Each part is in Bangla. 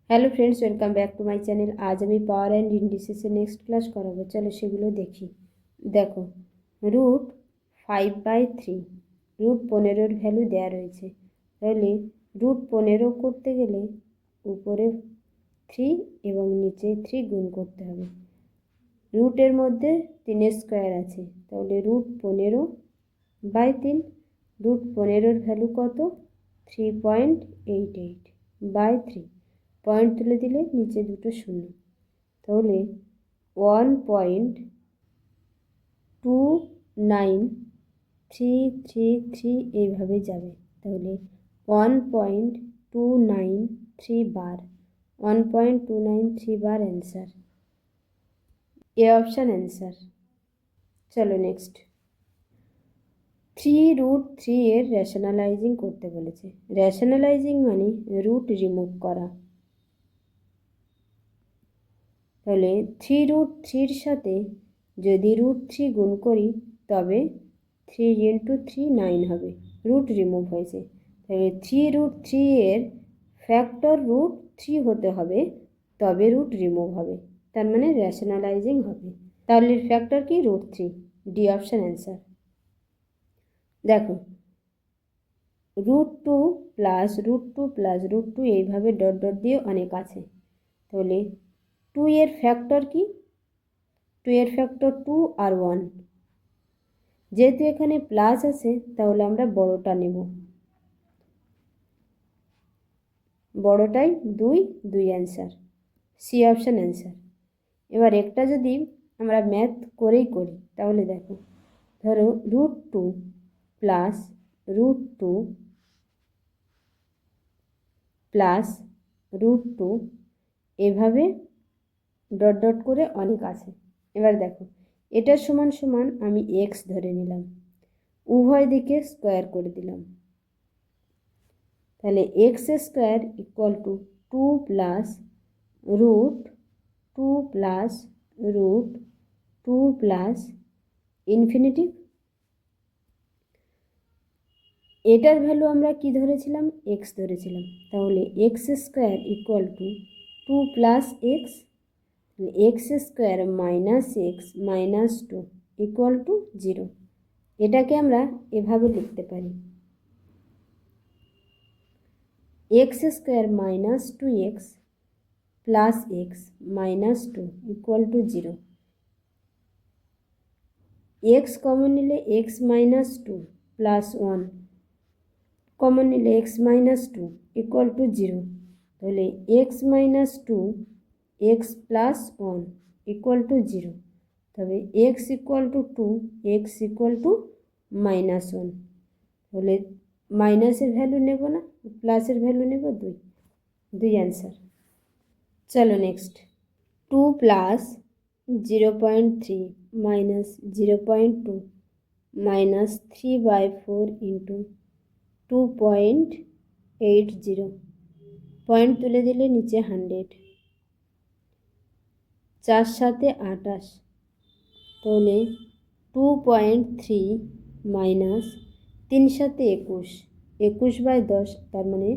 Hello friends, welcome back to my channel. আজ আমি পাওয়ার অ্যান্ড ইন্ডিসেসের নেক্সট ক্লাস করাবো। চলো সেগুলো দেখি। দেখো, √5/3, √15 ভ্যালু দেওয়া রয়েছে। তাহলে √15 করতে গেলে উপরে 3 এবং নিচে 3 গুণ করতে হবে। রুটের মধ্যে 3 স্কোয়ার আছে, তাহলে √15/3, √15 ভ্যালু কত? 3.88/3। পয়েন্ট তুলে দিলে নিচে দুটো শূন্য, তাহলে 1.29333 এইভাবে যাবে। তাহলে 1.293 বার, 1.293 বার অ্যান্সার। A option answer. চলো নেক্সট। 3√3 এর রেশনালাইজিং করতে বলেছে। রেশনালাইজিং মানে রুট রিমুভ করা। তাহলে 3√3 সাথে যদি √3 গুণ করি তবে 3 × 3 9 হবে, রুট রিমুভ হয়েছে। তাহলে 3√3 এর ফ্যাক্টর √3 হতে হবে, তবে রুট রিমুভ হবে, তার মানে রেশনালাইজিং হবে। তাহলে ফ্যাক্টর কি? √3। D option answer. দেখো, √2 প্লাস √2 প্লাস √2 এইভাবে ডট ডট দিয়ে অনেক আছে। তাহলে 2 এর ফ্যাক্টর কি? 2 এর ফ্যাক্টর 2 আর 1। যেহেতু এখানে প্লাস আছে তাহলে আমরা বড়টা নেব, বড়টাই 2 অ্যান্সার। C option answer. এবার একটা যদি আমরা ম্যাথ করেই করি তাহলে দেখো, ধরো √2 প্লাস √2 প্লাস √2 এভাবে ডট ডট করে অনেক আছে। এবার দেখো, এটা সমান সমান আমি এক্স ধরে নিলাম, উভয় দিকে স্কোয়ার করে দিলাম। তাহলে x square equal two 2 plus √2 plus √2 plus infinitive. এটার ভ্যালু আমরা কি ধরেছিলাম? এক্স ধরেছিলাম। তাহলে x square equal two 2 plus x, x square minus x minus 2 equal to 0। এটাকে আমরা এভাবে লিখতে পারি, x square minus 2x plus x minus 2 equal to 0। X common নিলে এক্স মাইনাস 2 প্লাস 1 কমন নিলে এক্স মাইনাস 2 ইকুয়াল টু 0। তাহলে x minus 2 x plus 1 equal two 0। তবে x equal to 2, x equal to minus 1। তাহলে মাইনাসের ভ্যালু নেব না, প্লাসের ভ্যালু নেব 2 অ্যান্সার। চলো next. 2 plus 0.3 minus 0.2 minus 3/4 into 2.80। Point তুলে দিলে নিচে 100, 4 সাথে 28। তাহলে 2.3 মাইনাস 3 সাথে 21, 21/10, তার মানে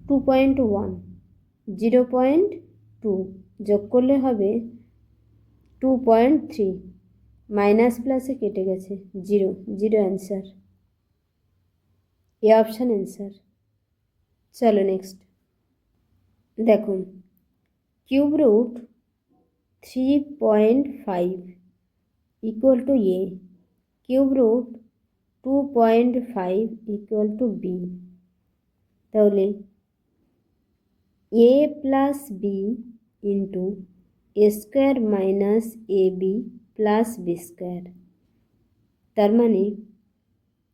2.1। 0.2 যোগ করলে হবে 2.3, মাইনাস প্লাসে কেটে গেছে 0 অ্যান্সার। A option answer. চলো নেক্সট। দেখুন, cube root 3.5 equal to A, cube root 2.5 equal to B. তাহলে A plus B into A square minus A B plus B square, তার মানে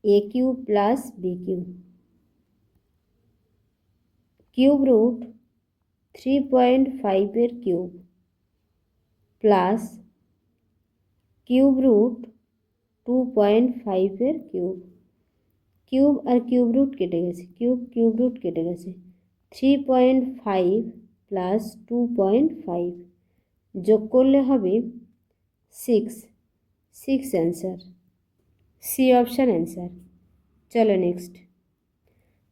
A cube plus B cube. Cube root 3.5 এর কিউব প্লাস কিউব রুট 2.5 এর কিউব। কিউব আর কিউব রুট কেটে গেছে, কিউব রুট কেটে গেছে। 3.5 প্লাস 2.5 যোগ করলে হবে 6 অ্যান্সার। C option answer. চলো নেক্সট।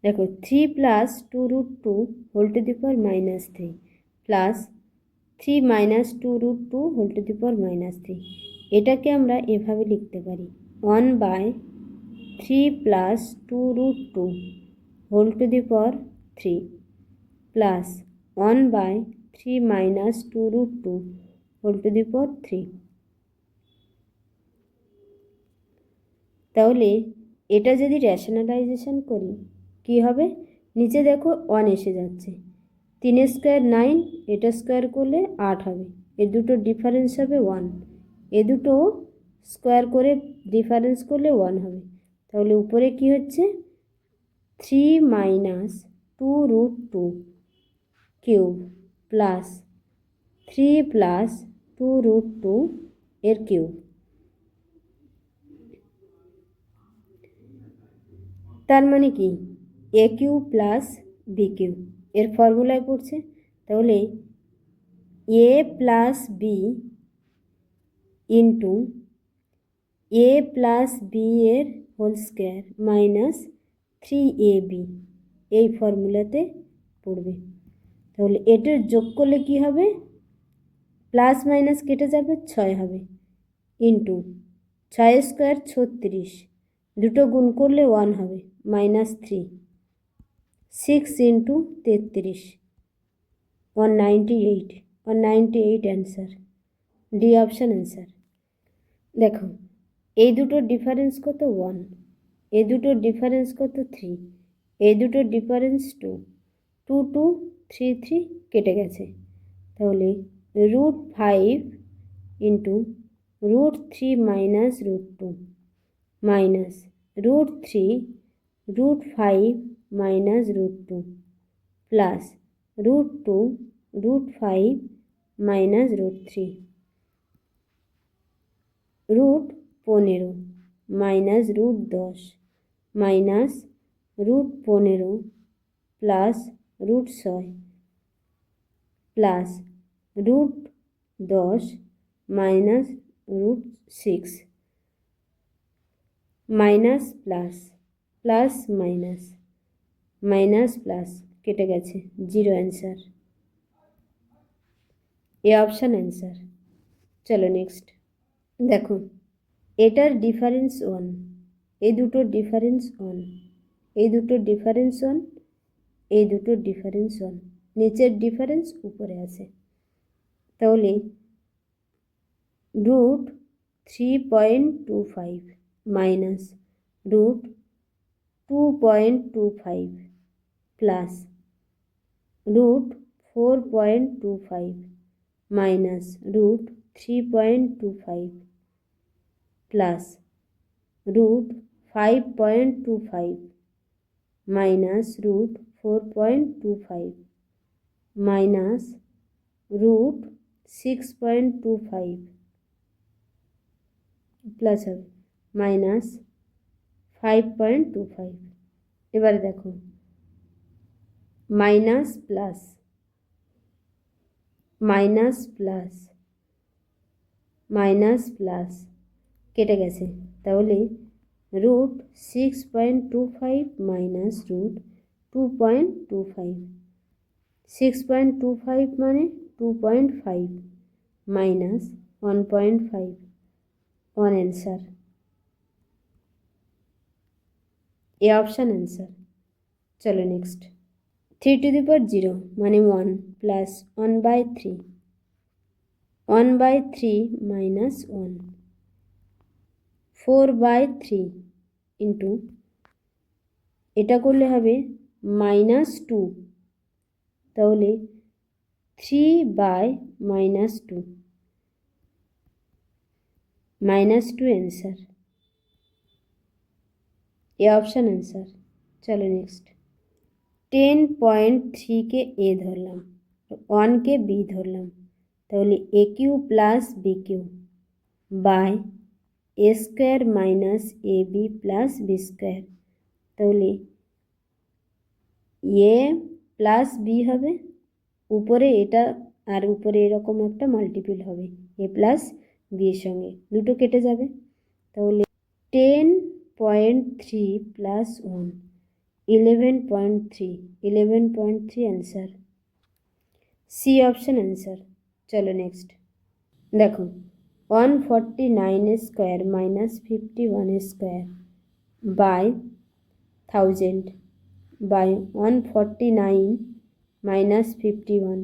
দেখো, 3 plus 2√2 whole to the power -3 plus 3 minus 2√2 whole to the power -3। এটাকে আমরা এভাবে লিখতে পারি 1/3 plus 2√2 whole to the power 3 plus 1/3 minus 2√2 whole to the power 3। তাহলে এটা যদি রেশনালাইজেশন করি কি হবে, নিচে দেখো 1 এসে যাচ্ছে, 3 স্কোয়ার 9, এটা স্কোয়ার করলে 8 হবে, এ দুটো ডিফারেন্স হবে 1, এ দুটো স্কোয়ার করে ডিফারেন্স করলে 1 হবে। তাহলে উপরে কি হচ্ছে 3 মাইনাস 2√2 কিউব প্লাস 3 প্লাস 2√2 এর কিউব। তার মানে কি এ কিউব প্লাস বি কিউব এর ফর্মুলায় পড়ছে। তাহলে A plus B into A plus B এর হোল স্কোয়ার মাইনাস 3ab এই ফর্মুলাতে পড়বে। তাহলে এটার যোগ করলে কি হবে, প্লাস মাইনাস কেটে যাবে 6 হবে, ইন্টু 6 স্কোয়ার 36, দুটো গুণ করলে 1 হবে, -3, 6 into 33, 198, 198 answer, D option answer. দেখো এই দুটোর ডিফারেন্স কত 1, এই দুটোর ডিফারেন্স কত 3, এই দুটোর ডিফারেন্স 2, 2 2 3 3 কেটে গেছে। তাহলে √5 into √3 minus √2 minus √3 √5 minus √2 plus √2 √5 minus √3 √15 minus √10 minus √15 plus √6 plus √10 minus √6 minus plus plus minus minus plus কেটে গেছে, 0 অ্যান্সার, এ অপশান অ্যান্সার। চলো নেক্সট দেখো এটার ডিফারেন্স 1, এই দুটোর ডিফারেন্স 1, এই দুটোর ডিফারেন্স 1, এই দুটোর ডিফারেন্স 1, নিচের ডিফারেন্স উপরে আছে। তাহলে √3.25 minus √2.25 plus √4.25 minus √3.25 plus √5.25 minus √4.25 minus √6.25 plus হবে মাইনাস 5.25। এবারে দেখো minus plus minus plus minus plus কেটে গেছে। তাহলে √6.25 মাইনাস √2.25, 6.25 মানে 2.5 minus 1.5, 1 answer, A option answer. চলো নেক্সট 3 টু দি পাওয়ার 0 মানে 1 প্লাস 1/3, 1/3 মাইনাস 1, 4/3 ইন্টু এটা করলে হবে -2, তাহলে 3/-2, -2 অ্যান্সার, এ অপশান অ্যান্সার। চলো নেক্সট 10.3 কে এ ধরলাম, 1 কে বি ধরলাম, তাহলে A cube plus B cube by A square minus A B plus B square. তাহলে এ প্লাস বি হবে, উপরে এটা আর উপরে এরকম একটা মাল্টিপল হবে এ প্লাস বি এর সঙ্গে, দুটো কেটে যাবে। তাহলে 10.3 plus 1 11.3, 11.3 answer. C option answer. চলো নেক্সট দেখো 149 square minus 51 square by 1000 by 149 minus 51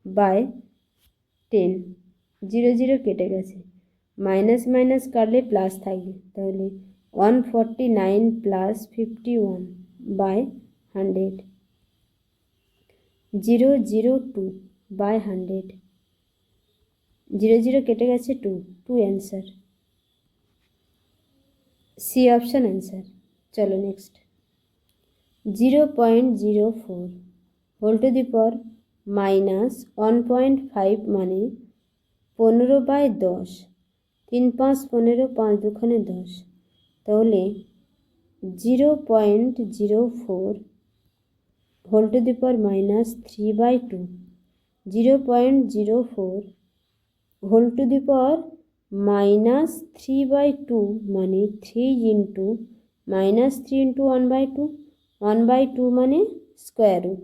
by 10। 0 0 কেটে গেছে, মাইনাস মাইনাস কাটলে প্লাস থাকবে, তাহলে 149 প্লাস 51 বাই 100। 0 0 2 বাই 100। 0 0 কেটে গেছে 2 2 অ্যান্সার। C option answer. চলো next 0.04 whole to the power minus 1.5 মানে 15/10। 3 5 15, 5 2 10, তাহলে 0.04 whole to the power minus 3/2। 0.04 whole to the power minus 3/2 মানে 3 ইন্টু মাইনাস 3 ইন্টু 1/2। 1/2 মানে square root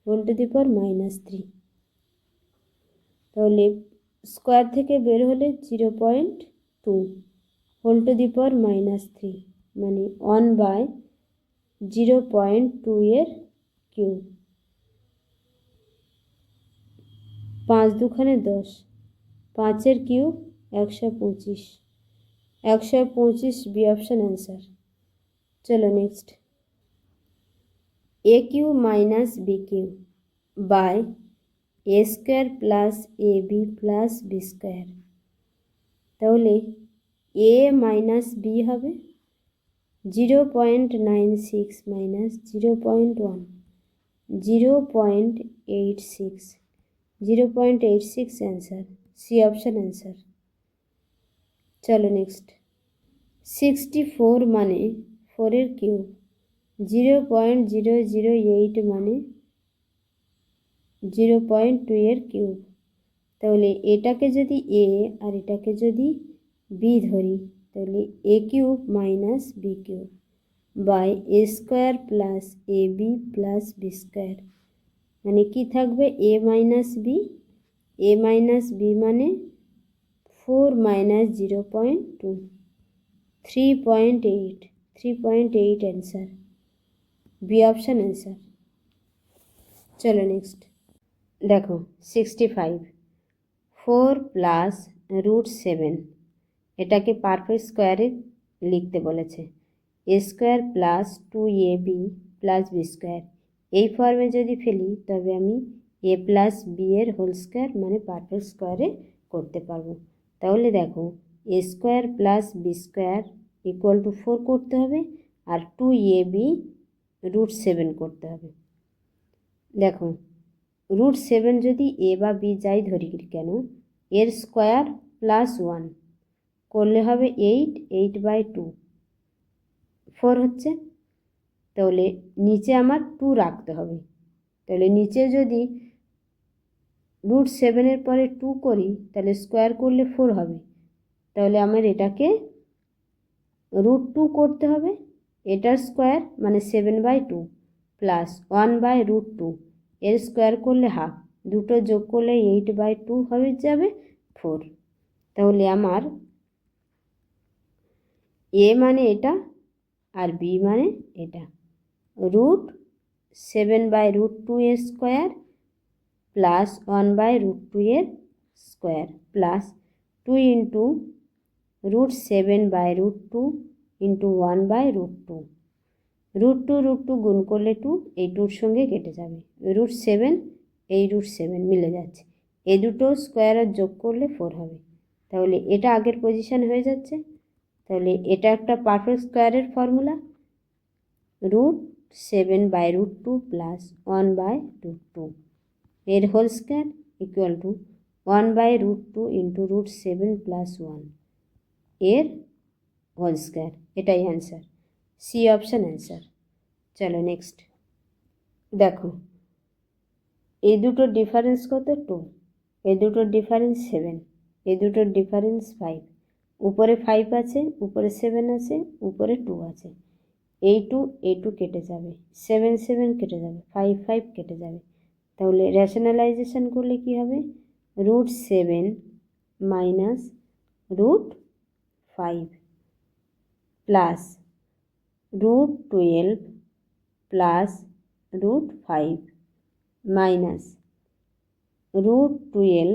whole to the power minus 3, তাহলে স্কোয়ার থেকে বের হলে 0.2 whole to the power minus 3 মানে 1/0.2 এর কিউব। 5 2 10, 5 কিউব 125। 125 B option answer. চলো next A cube minus B cube by A square plus A B plus B square, তাহলে এ মাইনাস বি হবে 0.96 minus 0.1 0.86। 0.86 answer. C option answer. চলো নেক্সট 64 মানে 4 এর কিউব। 0.008 মানে 0.2 এর কিউব, তাহলে এটাকে যদি এ আর এটাকে যদি বি ধরি, তাহলে A cube minus B cube by A square plus A B plus B square, মানে কি থাকবে A minus B. A minus B মানে 4 minus 0.2 3.8। 3.8 answer. B option answer. চলো নেক্সট দেখো 65 4 প্লাস √7, এটাকে পারফেক্ট স্কোয়ারে লিখতে বলেছে। A square plus 2ab plus B square, এই ফর্মে যদি ফেলি তবে আমি এ প্লাস বি এর হোল স্কোয়ার মানে পারফেক্ট স্কোয়ারে করতে পারবো। তাহলে দেখো A square plus B square equal to 4 করতে হবে, আর 2ab √7 করতে হবে। দেখো √7 যদি এ বা বি যাই ধরি কেন, এর স্কোয়ার প্লাস 1 করলে হবে 8, 8/2 4 হচ্ছে, তাহলে নিচে আমার 2 রাখতে হবে। তাহলে নিচে যদি √7 এর পরে 2 করি তাহলে স্কোয়ার করলে 4 হবে, তাহলে আমার এটাকে √2 করতে হবে। এটার স্কোয়ার মানে 7/2 প্লাস 1/√2, এর স্কোয়ার করলে হাফ, দুটো যোগ করলে 8/2 হয়ে যাবে 4। তাহলে আমার এ মানে এটা আর বি মানে এটা, √7/√2 এর স্কোয়ার প্লাস 1/√2 এর স্কোয়ার প্লাস 2 ইন্টু √7/√2 ইন্টু 1/√2। √2 গুণ করলে 2, এই 2-র সঙ্গে কেটে যাবে। √7 এই √7 মিলে যাচ্ছে, এই দুটো স্কোয়ারের যোগ করলে 4 হবে, তাহলে এটা আগের পজিশান হয়ে যাচ্ছে। তাহলে এটা একটা পারফেক্ট স্কোয়ারের ফর্মুলা, √7/√2 প্লাস 1/√2 এর whole square equal to 1/√2 into √7 plus 1 এর হোল স্কোয়ার, এটাই অ্যান্সার। C option answer. চলো নেক্সট দেখো এই দুটোর ডিফারেন্স কত 2, এই দুটোর ডিফারেন্স 7, এই দুটোর ডিফারেন্স 5। উপরে 5 আছে, উপরে 7 আছে, উপরে 2 আছে। এই 2 কেটে যাবে, 7 7 কেটে যাবে, 5 5 কেটে যাবে, তাহলে রেশনালাইজেশন করলে কি হবে, √7 মাইনাস √5 প্লাস √12 প্লাস √5 মাইনাস √12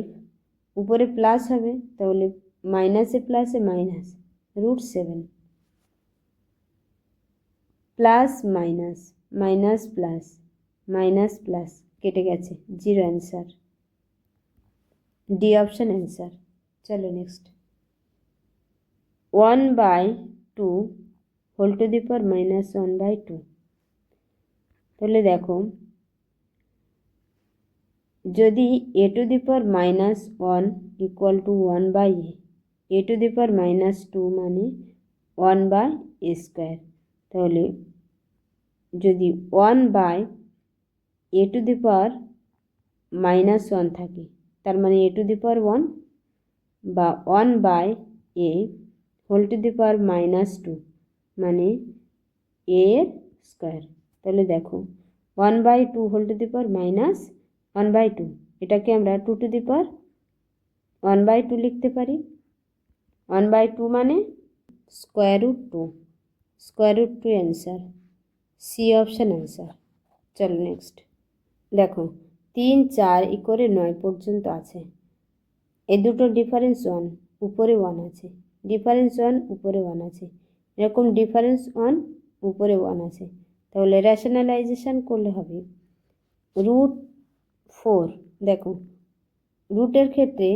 উপরে প্লাস হবে, তাহলে মাইনাসে প্লাসে minus √7 plus minus minus plus minus plus কেটে গেছে, 0 অ্যান্সার, ডি অপশান অ্যান্সার। চলো next, 1/2 whole to the power -1/2। তাহলে দেখো, যদি a to the power -1 equal to 1/a, a to the power -2 মানে 1/a², তাহলে যদি 1/a টু দি পাওয়ার -1 থাকে, তার মানে a টু দি পাওয়ার 1 বা 1/a whole to the power -2 মানে a এর স্কোয়ার। তাহলে দেখো 1/2 হোল টু দি পাওয়ার -1/2, এটাকে আমরা 2 টু দি পাওয়ার 1/2 লিখতে পারি। 1/2 মানে √2, √2 অ্যান্সার, সি অপশান অ্যান্সার। চলো নেক্সট, দেখো 3, 4 করে 9 পর্যন্ত আছে, এই দুটো ডিফারেন্স 1, উপরে 1 আছে, ডিফারেন্স 1 উপরে 1 আছে, এরকম ডিফারেন্স 1 উপরে 1 আছে, তাহলে রেশনালাইজেশন করলে হবে √4। দেখো রুটের ক্ষেত্রে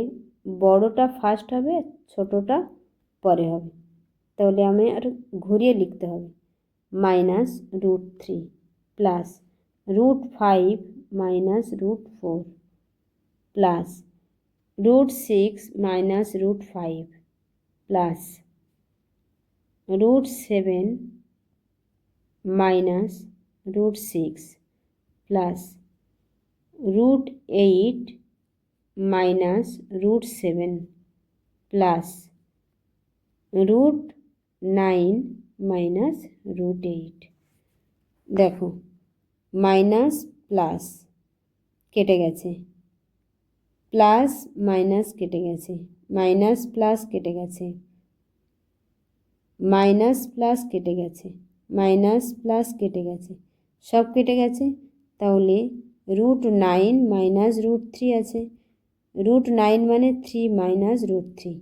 বড়টা ফার্স্ট হবে, ছোটটা পরে হবে, তাহলে আমি আর ঘুরিয়ে লিখতে হবে, -√3 plus √5 minus √4 plus √6 minus √5 plus √7 minus √6 plus √8 minus √7 plus √9 minus √8। দেখো মাইনাস প্লাস কেটে গেছে, প্লাস মাইনাস কেটে গেছে, মাইনাস প্লাস কেটে গেছে, মাইনাস প্লাস কেটে গেছে, মাইনাস প্লাস কেটে গেছে, সব কেটে গেছে, তাহলে √9 মাইনাস √3 আছে, √9 মানে 3 minus √3,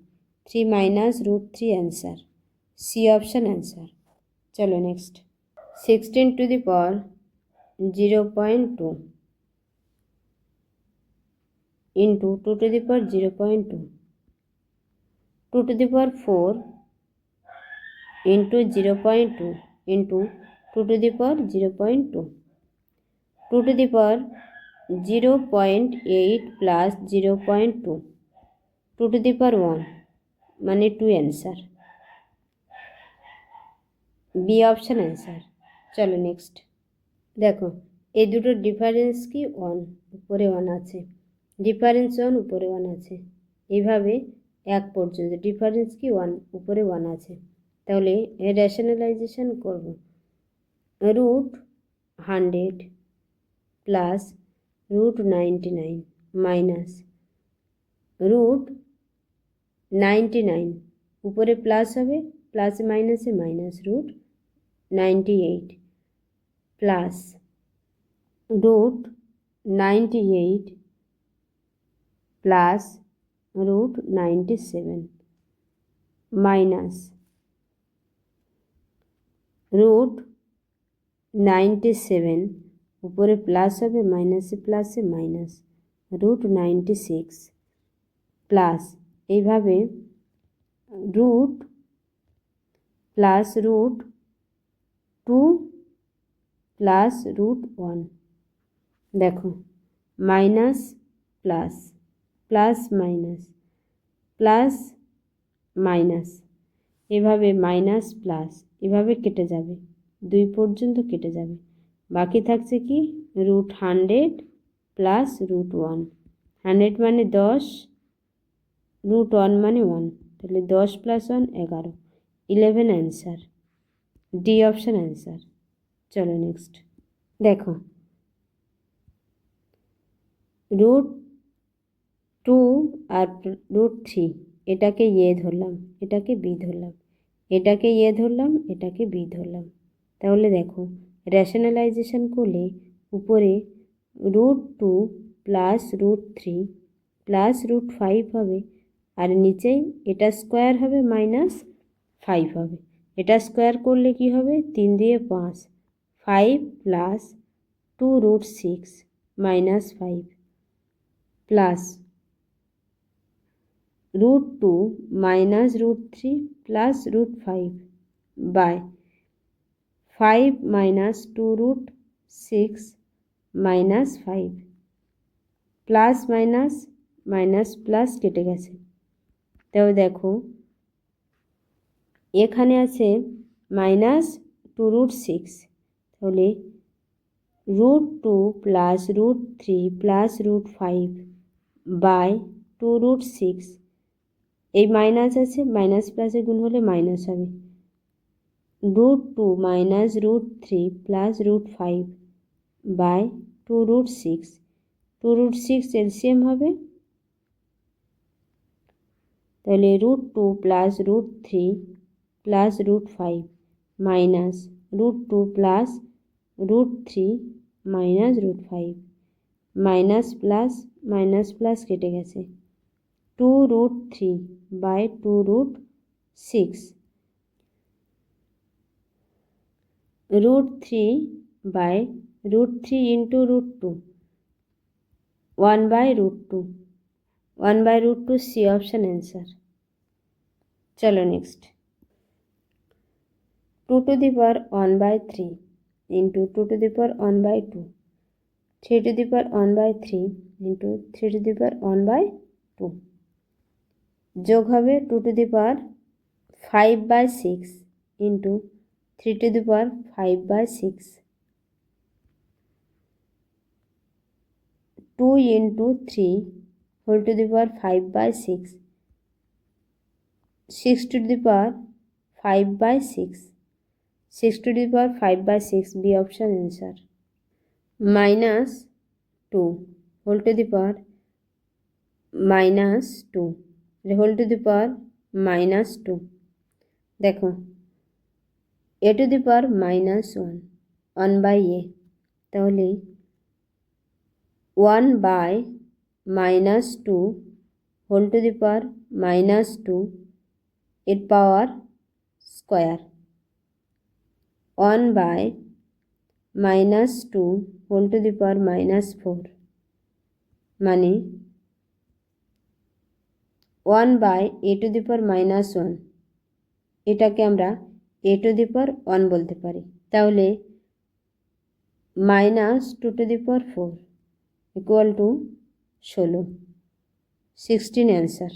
3 minus √3 answer, C option answer. চলো next, 16 to the power 0.2 into 2 to the power 0.2, 2 to the power 4 into 0.2 into 2 to the power 0.2, 2 to the power 0.8 plus 0.2, 2 to the power 1 মানে 2 অ্যান্সার, বি অপশান অ্যান্সার। চলো নেক্সট, দেখো এই দুটোর ডিফারেন্স কি 1, উপরে 1 আছে, ডিফারেন্স 1 উপরে 1 আছে, এইভাবে 1 পর্যন্ত ডিফারেন্স কি 1 উপরে 1 আছে, তাহলে এর রেশনালাইজেশন করব, √100 প্লাস √99 মাইনাস √99 উপরে প্লাস হবে, প্লাসে মাইনাসে মাইনাস √98 প্লাস √98 প্লাস √97 মাইনাস √97 উপরে প্লাস হবে, মাইনাসে প্লাসে মাইনাস √96 প্লাস এইভাবে √ প্লাস √2 প্লাস √1। দেখো minus plus plus minus plus minus, এভাবে মাইনাস প্লাস এভাবে কেটে যাবে, 2 পর্যন্ত কেটে যাবে, বাকি থাকছে কি √100 প্লাস √1, 100 মানে 10, √1 মানে 1, তাহলে 10 plus 1 11, 11 answer, D option answer. চলো নেক্সট, দেখো √2 আর √3 এটাকে ধরলাম, এটাকে বি ধরলাম, এটাকে ধরলাম, এটাকে বি ধরলাম। তাহলে দেখো রেশনালাইজেশন করলে উপরে √2 প্লাস √3 প্লাস √5 হবে, আর নিচেই এটা স্কোয়ার হবে -5 হবে। এটা স্কোয়ার করলে কি হবে, 3 দিয়ে 5, 5 plus 2√6 -5 plus √2 minus √3 plus √5 by 5 minus 2√6 -5 plus minus minus plus কেটে গেছে। তবে দেখো এখানে আছে -2√6, তাহলে √2 প্লাস √3 প্লাস √5 বাই 2√6, এই মাইনাস আছে, মাইনাস প্লাসে গুণ হলে মাইনাস হবে, √2 মাইনাস √3 প্লাস √5 বাই 2√6, 2√6 এলসিএম হবে, তাহলে √2 plus √3 plus √5 minus √2 plus √3 minus √5, minus plus কেটে গেছে, 2√3 by 2√6, √3 by √3 into √2, 1 by √2, 1 by √2 C option answer. চলো next, 2 to the power 1 by 3 into 2 to the power 1 by 2, 3 to the power 1 by 3 into 3 to the power 1 by 2, যোগ হবে 2 to the power 5 by 6 into 3 to the power 5 by 6, 2 into 3 whole to the power 5 by 6, 6 to the power 5 by 6, 6 to the power 5 by 6 B option answer. -2 whole to the power -2 whole to the power -2, দেখো a to the power -1, 1 by a, তাহলে 1 by -2 whole to the power -2 এর পাওয়ার square, 1 by -2 whole to the power -4, মানে 1 by a to the power -1, এটাকে আমরা a to the power 1 বলতে পারি, তাহলে -2 to the power 4 equal to 16, 16 answer,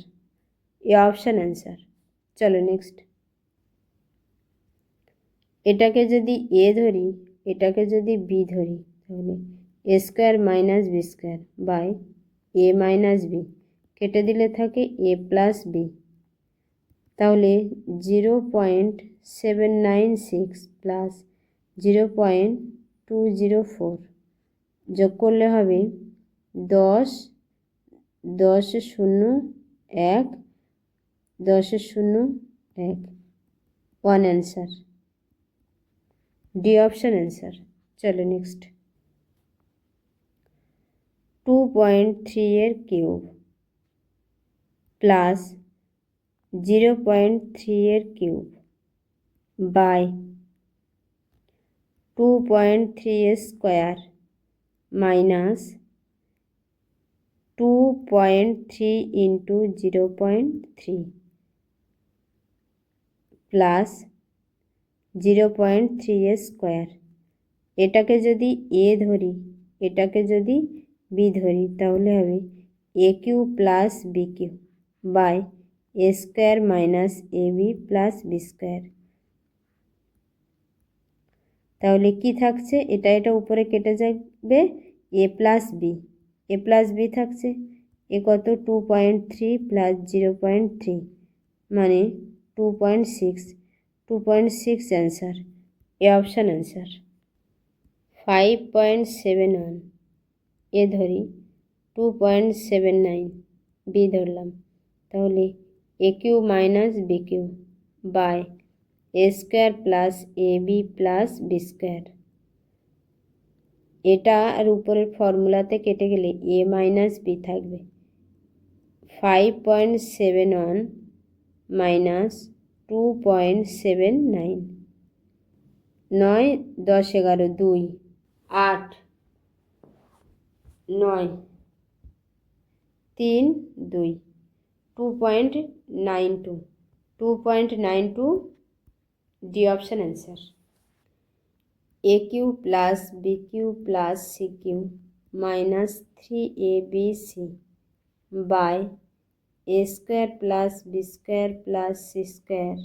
A option answer. চলো নেক্সট, এটাকে যদি এ ধরি, এটাকে যদি বি ধরি, তাহলে A square minus B square by A minus B, কেটে দিলে থাকে এ প্লাস বি, তাহলে 0.796 প্লাস 0.204 যোগ করলে হবে 10, 10.01, 10.01, 1 অ্যান্সার, ডি অপশান অ্যান্সার। চলো নেক্সট, 2.3 এর কিউব প্লাস 0.3 এর কিউব বাই 2.3 এর স্কোয়ার মাইনাস 2.3 ইন্টু 0.3 প্লাস 0.3 এর স্কোয়ার, এটাকে যদি এ ধরি, এটাকে যদি বি ধরি, তাহলে হবে A cube plus B cube by A square minus A B plus B square, তাহলে কি থাকছে, এটা উপরে কেটে যাবে, এ প্লাস বি থাকছে, এ কত 2.3 প্লাস 0.3 মানে 2.6 answer, A option answer. 5.71 A ধরি, 2.79 বি ধরলাম, তাহলে A cube minus B cube by A square plus A B plus B square. এটা আর উপরের ফর্মুলাতে কেটে গেলে এ মাইনাস বি থাকবে। 5.71 minus 2.79, 9 10 11 2 8 9 3 2 2.92 2.92 D option answer. A cube plus B cube plus C cube minus 3abc by A square plus B square plus C square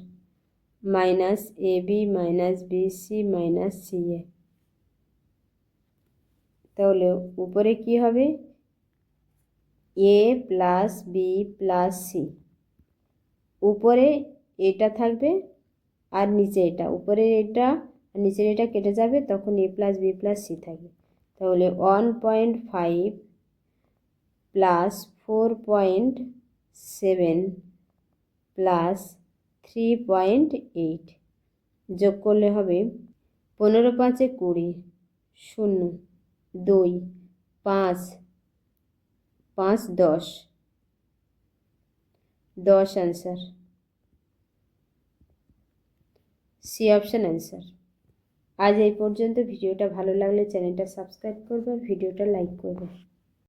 minus A B minus B C minus C A. তাহলে উপরে কি হবে? A plus B plus C, উপরে এটা থাকবে আর নিচে এটা, উপরে এটা আর নিচের এটা কেটে যাবে, তখন এ প্লাস বি প্লাস সি থাকবে। তাহলে 1.5 প্লাস 4.7 প্লাস 3.8 যোগ করলে হবে 15 5 20 0 2 5 5 10 10 অ্যান্সার, সি অপশান অ্যান্সার। আজ এই পর্যন্ত। ভিডিওটা ভালো লাগলে চ্যানেলটা সাবস্ক্রাইব করবে আর ভিডিওটা লাইক করবে।